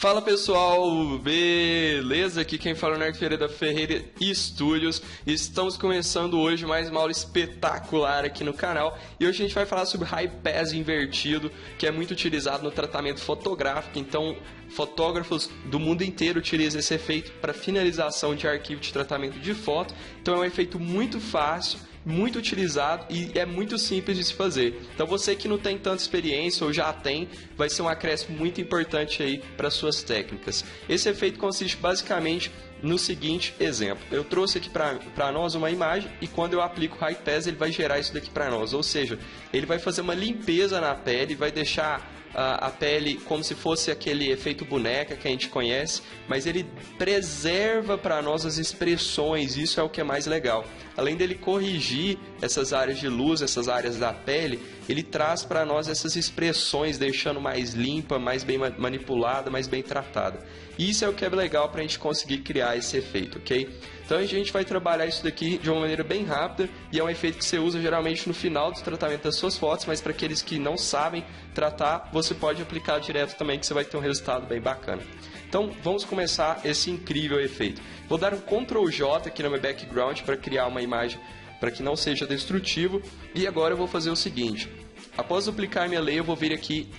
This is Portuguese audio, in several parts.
Fala pessoal, beleza? Aqui quem fala é o Nerd Ferreira da Ferreira Studios. Estamos começando hoje mais uma aula espetacular aqui no canal. E hoje a gente vai falar sobre High Pass invertido, que é muito utilizado no tratamento fotográfico. Então, fotógrafos do mundo inteiro utilizam esse efeito para finalização de arquivo de tratamento de foto. Então é um efeito muito fácil, muito utilizado e é muito simples de se fazer. Então você que não tem tanta experiência ou já tem, vai ser um acréscimo muito importante aí para suas técnicas. Esse efeito consiste basicamente no seguinte exemplo. Eu trouxe aqui para nós uma imagem e quando eu aplico o High Pass ele vai gerar isso daqui para nós. Ou seja, ele vai fazer uma limpeza na pele, vai deixar a pele como se fosse aquele efeito boneca que a gente conhece, mas ele preserva para nós as expressões, isso é o que é mais legal. Além dele corrigir essas áreas de luz, essas áreas da pele, ele traz para nós essas expressões, deixando mais limpa, mais bem manipulada, mais bem tratada. E isso é o que é legal para a gente conseguir criar esse efeito, ok? Então a gente vai trabalhar isso daqui de uma maneira bem rápida e é um efeito que você usa geralmente no final do tratamento das suas fotos, mas para aqueles que não sabem tratar, você pode aplicar direto também que você vai ter um resultado bem bacana. Então vamos começar esse incrível efeito. Vou dar um Ctrl J aqui no meu background para criar uma imagem para que não seja destrutivo. E agora eu vou fazer o seguinte. Após duplicar minha layer, eu vou vir aqui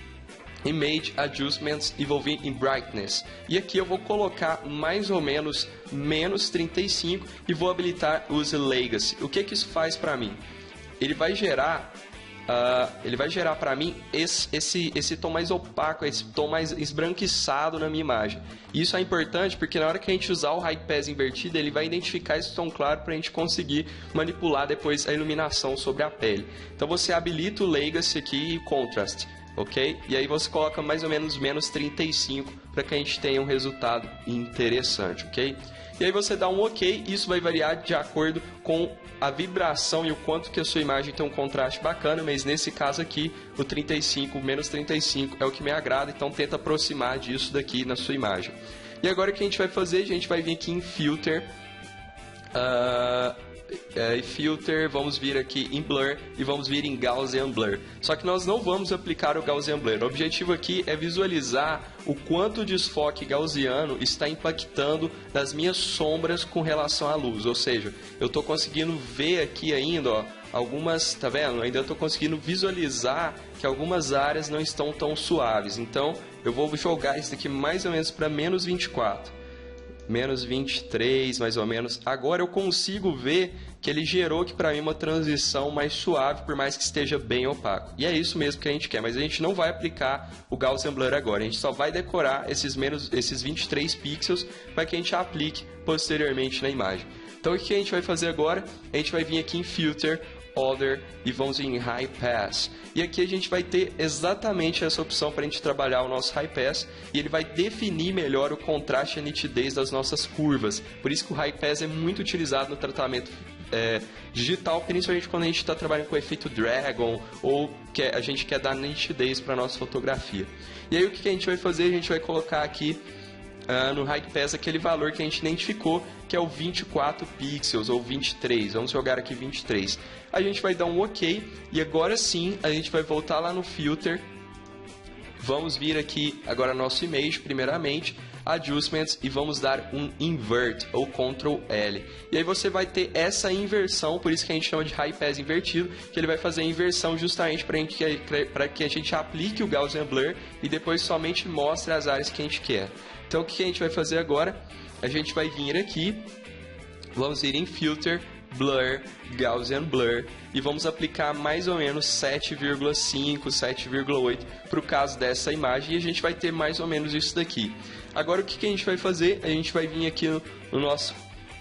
Image Adjustments e vou vir em Brightness. E aqui eu vou colocar mais ou menos menos 35 e vou habilitar Use Legacy. O que isso faz para mim? Ele vai gerar para mim esse tom mais opaco, esse tom mais esbranquiçado na minha imagem. Isso é importante porque na hora que a gente usar o High Pass invertido, ele vai identificar esse tom claro para a gente conseguir manipular depois a iluminação sobre a pele. Então você habilita o Legacy aqui e Contrast, ok? E aí você coloca mais ou menos menos 35 para que a gente tenha um resultado interessante, ok? E aí você dá um OK, isso vai variar de acordo com a vibração e o quanto que a sua imagem tem um contraste bacana, mas nesse caso aqui, o 35, menos 35 é o que me agrada, então tenta aproximar disso daqui na sua imagem. E agora o que a gente vai fazer? A gente vai vir aqui em Filter, Filter, vamos vir aqui em Blur e vamos vir em Gaussian Blur. Só que nós não vamos aplicar o Gaussian Blur. O objetivo aqui é visualizar o quanto o desfoque gaussiano está impactando nas minhas sombras com relação à luz. Ou seja, eu estou conseguindo ver aqui ainda, ó, algumas, tá vendo? Ainda estou conseguindo visualizar que algumas áreas não estão tão suaves. Então, eu vou jogar isso aqui mais ou menos para menos 24. Menos 23, mais ou menos. Agora eu consigo ver que ele gerou aqui para mim uma transição mais suave, por mais que esteja bem opaco. E é isso mesmo que a gente quer, mas a gente não vai aplicar o Gaussian Blur agora. A gente só vai decorar esses 23 pixels para que a gente aplique posteriormente na imagem. Então o que a gente vai fazer agora? A gente vai vir aqui em Filter, Other e vamos em High Pass. E aqui a gente vai ter exatamente essa opção para a gente trabalhar o nosso High Pass e ele vai definir melhor o contraste e a nitidez das nossas curvas. Por isso que o High Pass é muito utilizado no tratamento digital, principalmente quando a gente está trabalhando com efeito Dragon ou que a gente quer dar nitidez para a nossa fotografia. E aí o que a gente vai fazer? A gente vai colocar aqui no High Pass aquele valor que a gente identificou, que é o 24 pixels ou 23. Vamos jogar aqui 23. A gente vai dar um OK e agora sim a gente vai voltar lá no Filter. Vamos vir aqui agora nosso Image primeiramente, Adjustments e vamos dar um Invert ou Ctrl L. E aí você vai ter essa inversão, por isso que a gente chama de High Pass invertido, que ele vai fazer a inversão justamente para que a gente aplique o Gaussian Blur e depois somente mostre as áreas que a gente quer. Então o que a gente vai fazer agora? A gente vai vir aqui, vamos ir em Filter, Blur, Gaussian Blur e vamos aplicar mais ou menos 7,5, 7,8 para o caso dessa imagem e a gente vai ter mais ou menos isso daqui. Agora o que a gente vai fazer? A gente vai vir aqui no nosso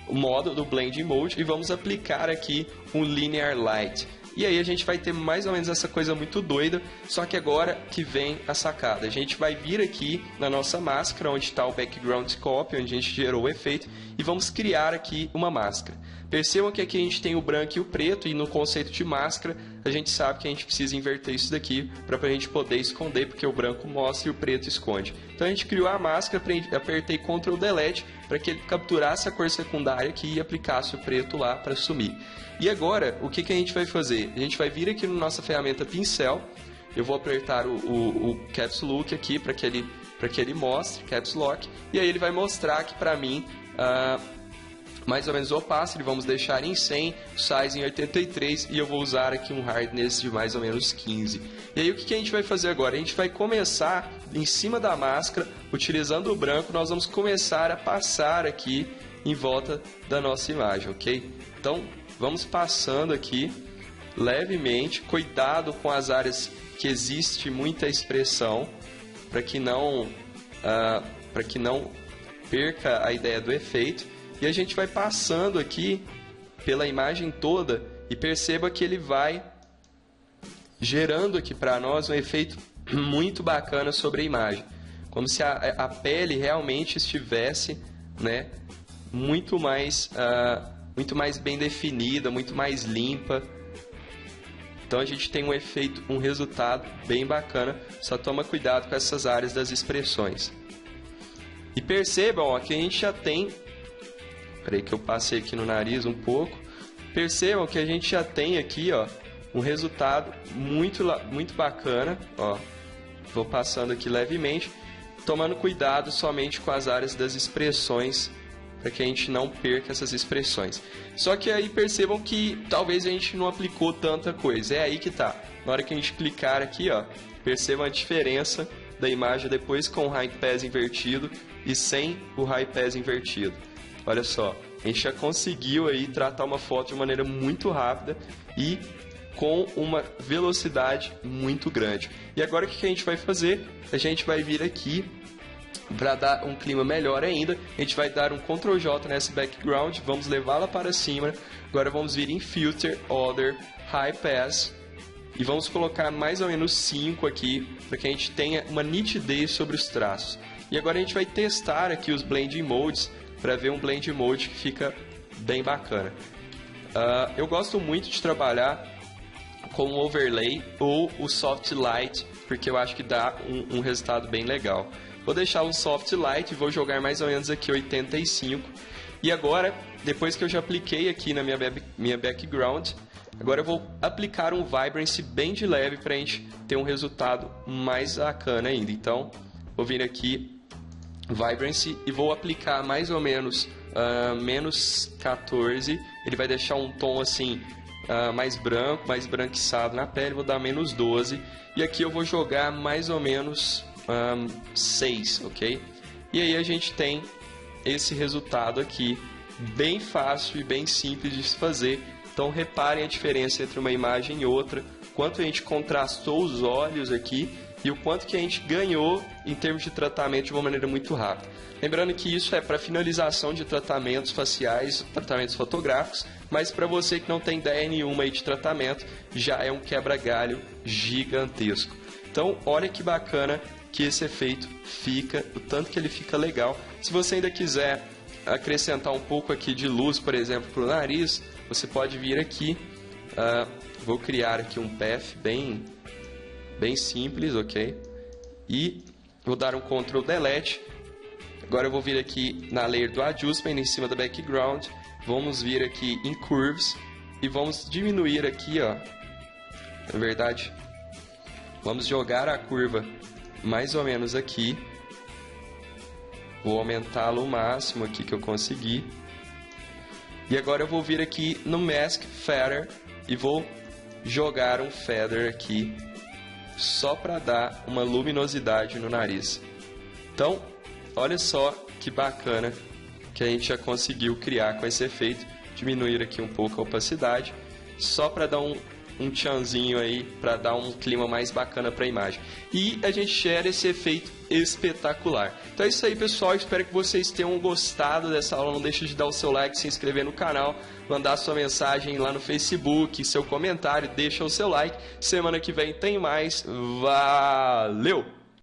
modo do Blending Mode e vamos aplicar aqui um Linear Light. E aí a gente vai ter mais ou menos essa coisa muito doida, só que agora que vem a sacada. A gente vai vir aqui na nossa máscara, onde está o Background Copy, onde a gente gerou o efeito, e vamos criar aqui uma máscara. Percebam que aqui a gente tem o branco e o preto, e no conceito de máscara, a gente sabe que a gente precisa inverter isso daqui para a gente poder esconder, porque o branco mostra e o preto esconde. Então a gente criou a máscara, apertei Ctrl Delete para que ele capturasse a cor secundária aqui e aplicasse o preto lá para sumir. E agora, o que a gente vai fazer? A gente vai vir aqui na nossa ferramenta Pincel, eu vou apertar o Caps Lock aqui para que ele para que ele mostre, caps lock, e aí ele vai mostrar aqui para mim mais ou menos o opacity, vamos deixar em 100, size em 83 e eu vou usar aqui um hardness de mais ou menos 15. E aí o que a gente vai fazer agora? A gente vai começar em cima da máscara, utilizando o branco, nós vamos começar a passar aqui em volta da nossa imagem, ok? Então vamos passando aqui levemente, cuidado com as áreas que existe muita expressão, para que não perca a ideia do efeito. E a gente vai passando aqui pela imagem toda e perceba que ele vai gerando aqui para nós um efeito muito bacana sobre a imagem. Como se a pele realmente estivesse, né, muito mais bem definida, muito mais limpa. Então a gente tem um efeito, um resultado bem bacana. Só toma cuidado com essas áreas das expressões. E percebam, ó, que a gente já tem... Peraí que eu passei aqui no nariz um pouco. Percebam que a gente já tem aqui, ó, um resultado muito bacana. Ó, vou passando aqui levemente, tomando cuidado somente com as áreas das expressões, para que a gente não perca essas expressões. Só que aí percebam que talvez a gente não aplicou tanta coisa. É aí que tá. Na hora que a gente clicar aqui, ó, percebam a diferença da imagem depois com o high pass invertido e sem o high pass invertido. Olha só, a gente já conseguiu aí tratar uma foto de maneira muito rápida e com uma velocidade muito grande. E agora o que a gente vai fazer? A gente vai vir aqui para dar um clima melhor ainda. A gente vai dar um Ctrl J nessa background, vamos levá-la para cima. Agora vamos vir em Filter, Other, High Pass e vamos colocar mais ou menos 5 aqui para que a gente tenha uma nitidez sobre os traços. E agora a gente vai testar aqui os Blending Modes para ver um Blend Mode que fica bem bacana. Eu gosto muito de trabalhar com o Overlay ou o Soft Light, porque eu acho que dá um resultado bem legal. Vou deixar o Soft Light e vou jogar mais ou menos aqui 85. E agora, depois que eu já apliquei aqui na minha background, agora eu vou aplicar um Vibrancy bem de leve para a gente ter um resultado mais bacana ainda. Então, vou vir aqui Vibrancy e vou aplicar mais ou menos menos 14. Ele vai deixar um tom assim mais branco, mais branquiçado na pele. Vou dar menos 12 e aqui eu vou jogar mais ou menos 6, ok? E aí a gente tem esse resultado aqui bem fácil e bem simples de se fazer. Então reparem a diferença entre uma imagem e outra, quanto a gente contrastou os olhos aqui e o quanto que a gente ganhou em termos de tratamento de uma maneira muito rápida. Lembrando que isso é para finalização de tratamentos faciais, tratamentos fotográficos, mas para você que não tem ideia nenhuma aí de tratamento, já é um quebra-galho gigantesco. Então, olha que bacana que esse efeito fica, o tanto que ele fica legal. Se você ainda quiser acrescentar um pouco aqui de luz, por exemplo, para o nariz, você pode vir aqui, vou criar aqui um path bem simples, ok? E vou dar um Ctrl Delete. Agora eu vou vir aqui na layer do Adjustment, em cima da background. Vamos vir aqui em Curves e vamos diminuir aqui, ó. Na verdade, vamos jogar a curva mais ou menos aqui. Vou aumentá-lo o máximo aqui que eu conseguir. E agora eu vou vir aqui no Mask Feather e vou jogar um Feather aqui, só para dar uma luminosidade no nariz. Então, olha só que bacana que a gente já conseguiu criar com esse efeito. Diminuir aqui um pouco a opacidade, só para dar um tchanzinho aí, para dar um clima mais bacana para a imagem. E a gente gera esse efeito espetacular. Então é isso aí, pessoal. Espero que vocês tenham gostado dessa aula. Não deixe de dar o seu like, se inscrever no canal, mandar sua mensagem lá no Facebook, seu comentário, deixa o seu like. Semana que vem tem mais. Valeu!